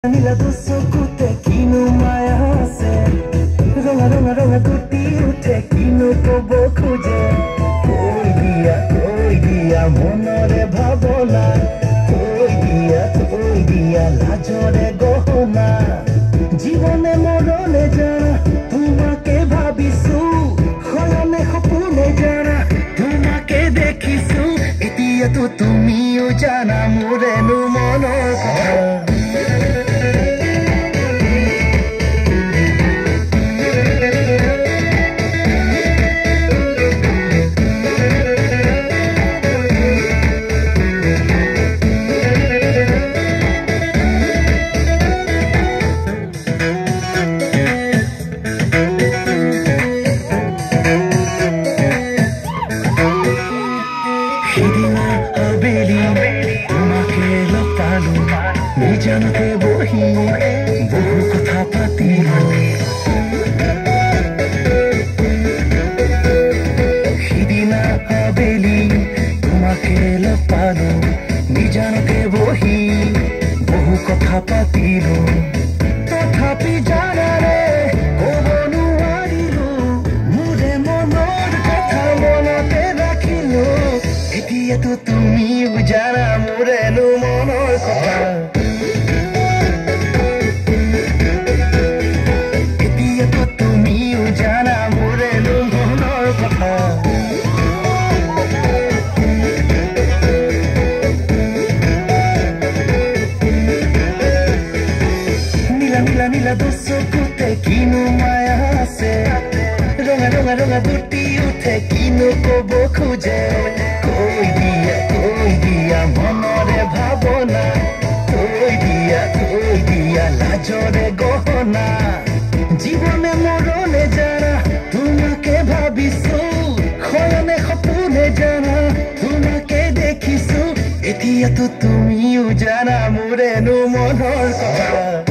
নীলা চকুতে কিনো মায়া আছে ৰঙা ৰঙা ৰঙা গুটি উঠে কিনো কব খোজে কৈ দিয়া মনৰে ভাৱনা কৈ দিয়া লাজৰে গহনা জীৱনে মৰণে জানা তোমাকে ভাবিছো শয়নে সপোনে জানা তোমাকে দেখিছো এতিয়াতো তুমিও জানা মোৰেনো মনৰ কথা সিদিনা আবেলি তোমাকে লগ পালো নিজানতে বহি বহু কথা পাতিলো সিদিনা আবেলি তোমাকে লগ পালো নিজানতে বহি বহু কথা পাতিলো তথাপি জানাৰে ক'ব নোৱাৰিলো মোৰে মনৰ কথা মনতে ৰাখিলো এতিয়াতো তুমিও জানা মোৰেনো মনৰ কথা এতিয়াতো তুমিও জানা মোৰেনো মনৰ কথা নীলা নীলা নীলা চকুতে কিনো মায়া আছে ৰঙা ৰঙা ৰঙা গুটি উঠে কিনো কব খোজে কৈ দিয়া মনৰে ভাৱনা কৈ দিয়া লাজৰে গহনা জীৱনে মৰণে জানা তোমাকে ভাবিছো শয়নে সপোনে জানা তোমাকে দেখিছো এতিয়াতো তুমিও জানা মোৰেনো মনৰ কথা